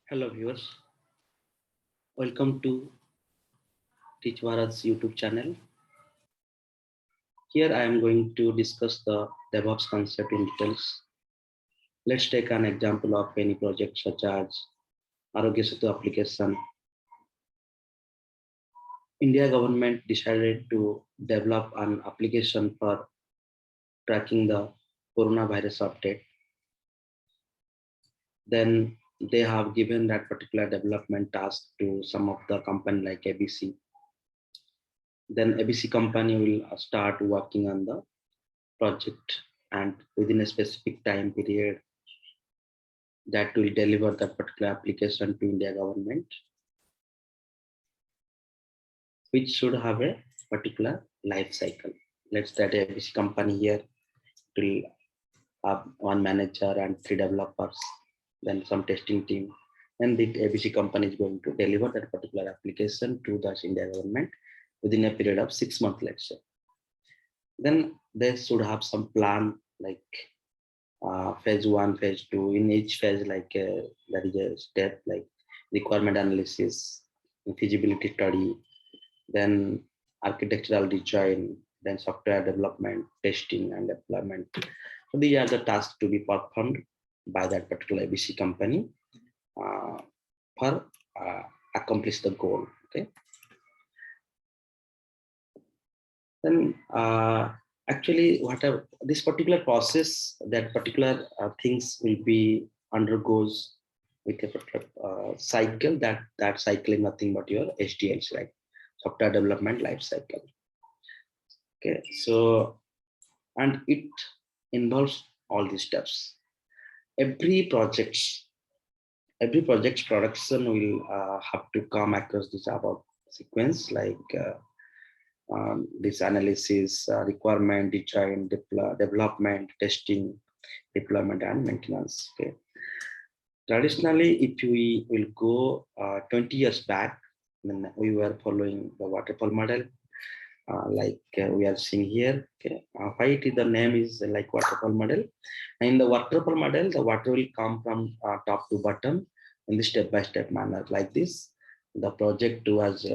Hello viewers, welcome to Teach Bharat's YouTube channel. Here I am going to discuss the DevOps concept in details. Let's take an example of any project such as Arogya Setu application. India government decided to develop an application for tracking the coronavirus update. Then they have given that particular development task to some of the company like ABC. Then ABC company will start working on the project, and within a specific time period that will deliver that particular application to India government, which should have a particular life cycle. Let's say that ABC company here will have one manager and 3 developers, then some testing team, and the ABC company is going to deliver that particular application to the India government within a period of 6 months, let's say. Then they should have some plan like phase 1, phase 2. In each phase, like there is a step like requirement analysis, feasibility study, then architectural design, then software development, testing, and deployment. So these are the tasks to be performed by that particular ABC company uh, for accomplish the goal. Okay. Then actually whatever this particular process, that particular things will be undergoes with a particular cycle. That cycle is nothing but your SDLs, like software development life cycle. Okay, so and it involves all these steps. every project every project's production will have to come across this about sequence, like this analysis, requirement, design, development, testing, deployment, and maintenance. Okay. Traditionally, if we will go 20 years back, then we were following the waterfall model, like we are seeing here. Okay. Why it is the name is like waterfall model. In the waterfall model, the water will come from top to bottom in the step-by-step manner like this. The project was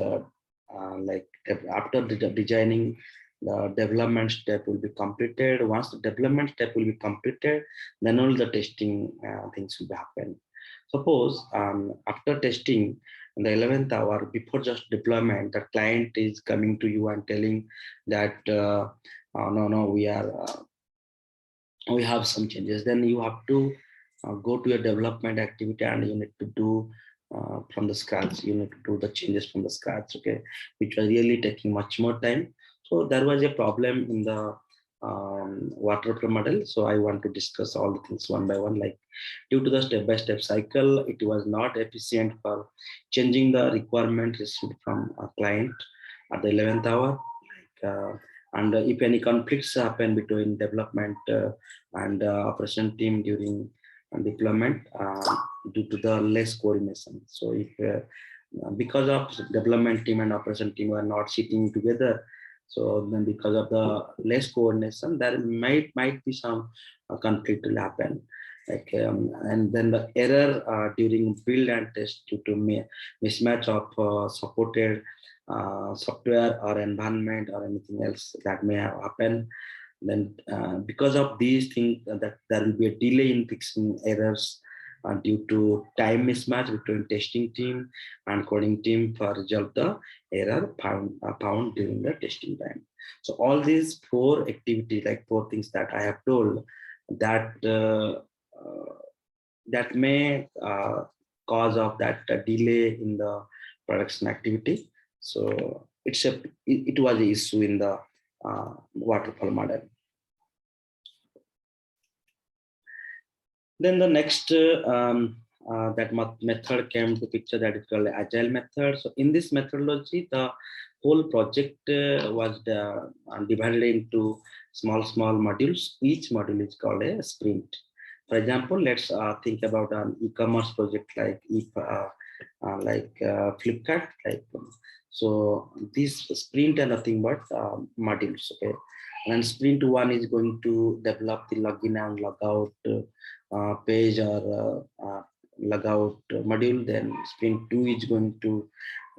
like after the designing, the development step will be completed. Once the development step will be completed, then all the testing things will happen. Suppose after testing in the 11th hour, before just deployment, the client is coming to you and telling that no, we have some changes. Then you have to go to your development activity and you need to do from the scratch. You need to do the changes from the scratch. Okay, which was really taking much more time. So there was a problem in the waterfall model. So I want to discuss all the things one by one. Like due to the step-by-step cycle, it was not efficient for changing the requirement received from a client at the 11th hour. And if any conflicts happen between development and operation team during deployment due to the less coordination. So if because of development team and operation team were not sitting together, so then because of the less coordination, there might be some conflict will happen. Like and then the error during build and test due to mismatch of supported software or environment or anything else that may have happened. Then because of these things, that there will be a delay in fixing errors due to time mismatch between testing team and coding team for resolve the error found during the testing time. So all these 4 activities, like 4 things that I have told, that that may cause of that delay in the production activity. So it was an issue in the waterfall model. Then the next that method came to picture, that is called agile method. So in this methodology, the whole project was divided into small modules. Each module is called a sprint. For example, let's think about an e-commerce project like Flipkart. So this sprint are nothing but modules. Okay, and sprint 1 is going to develop the login and logout page or lagout module. Then sprint 2 is going to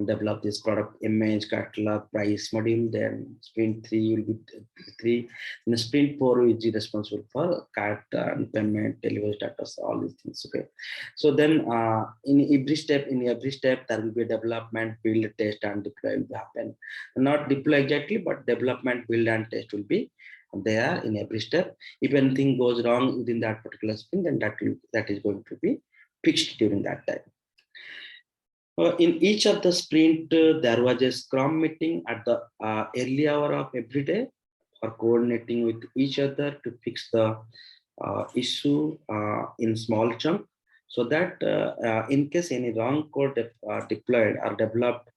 develop this product image, catalog, price module. Then sprint 3 will be 3. And sprint 4 is responsible for cart and payment, delivery status, all these things. Okay. So then in every step, there will be development, build, test, and deploy will happen. Not deploy exactly, but development, build, and test will be there in every step. If anything goes wrong within that particular sprint, then that is going to be fixed during that time. In each of the sprint, there was a Scrum meeting at the early hour of every day for coordinating with each other to fix the issue in small chunk, so that in case any wrong code deployed or developed,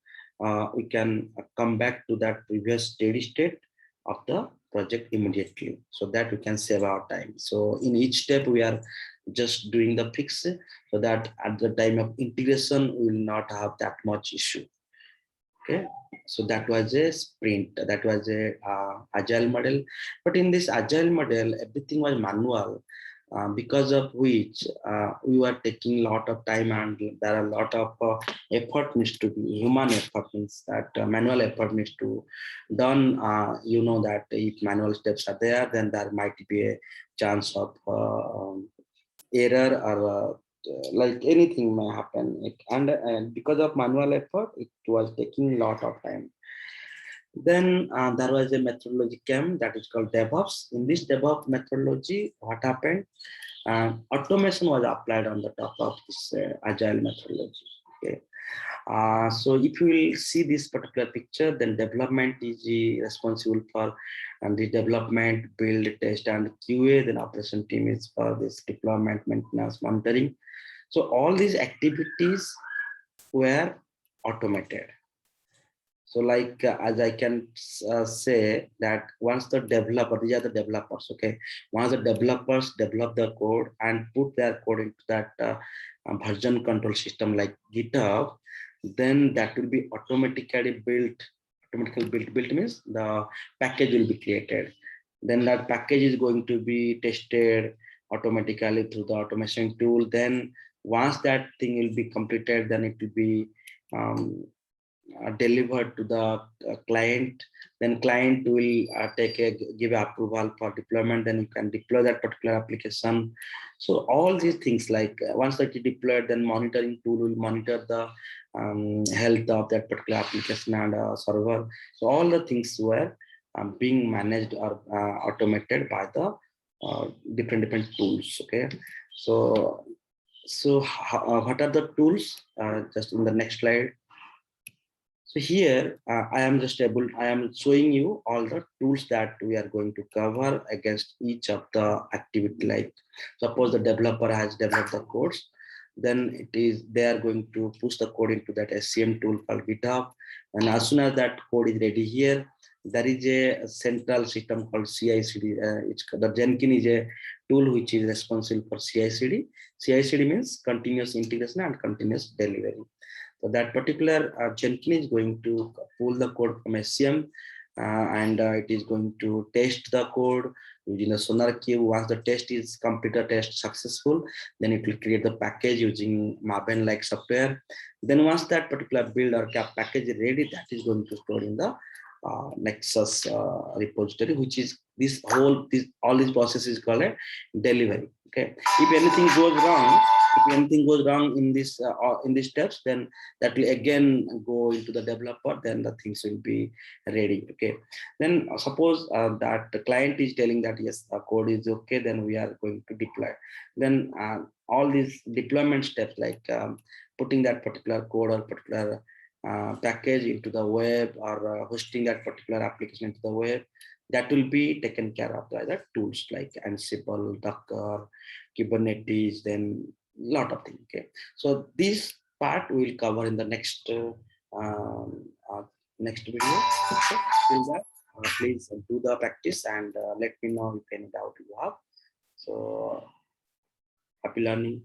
we can come back to that previous steady state of the project immediately, so that we can save our time. So in each step, we are just doing the fix, so that at the time of integration, we will not have that much issue. Okay, so that was a sprint, that was a agile model. But in this agile model, everything was manual, because of which we were taking a lot of time, and there are a lot of effort needs to be, human effort means that manual effort needs to done. You know that if manual steps are there, then there might be a chance of error, or like anything may happen. And because of manual effort, it was taking a lot of time. Then there was a methodology came that is called DevOps. In this DevOps methodology, what happened? Automation was applied on the top of this agile methodology. Okay. So if you will see this particular picture, then development is responsible for the development, build, test, and QA. Then operation team is for this deployment, maintenance, monitoring. So all these activities were automated. So like as I can say that once the developer, these are the developers, okay. Once the developers develop the code and put their code into that version control system like GitHub, then that will be automatically built. Built means the package will be created. Then that package is going to be tested automatically through the automation tool. Then once that thing will be completed, then it will be delivered to the client. Then client will give approval for deployment. Then you can deploy that particular application. So all these things, like once that you deployed, then monitoring tool will monitor the health of that particular application and server. So all the things were being managed or automated by the different tools. Okay, so what are the tools? Just in the next slide. So here I am showing you all the tools that we are going to cover against each of the activity. Like suppose the developer has developed the codes, then they are going to push the code into that SCM tool called GitHub. And as soon as that code is ready here, there is a central system called CI/CD. The Jenkins is a tool which is responsible for CI/CD. CI/CD means continuous integration and continuous delivery. So that particular Jenkins is going to pull the code from SCM, and it is going to test the code using the SonarQube. Once the test is completed, test successful, then it will create the package using Maven like software. Then once that particular build or package is ready, that is going to store in the Nexus repository, which is all this process is called a delivery. Okay, if anything goes wrong in this in these steps, then that will again go into the developer. Then the things will be ready. Okay, then suppose that the client is telling that yes, the code is okay, then we are going to deploy. Then all these deployment steps, like putting that particular code or particular package into the web, or hosting that particular application into the web, that will be taken care of by the tools like Ansible, Docker, Kubernetes, then lot of things. Okay, so this part we will cover in the next next video. Okay. Till that, please do the practice and let me know if any doubt you have. So happy learning.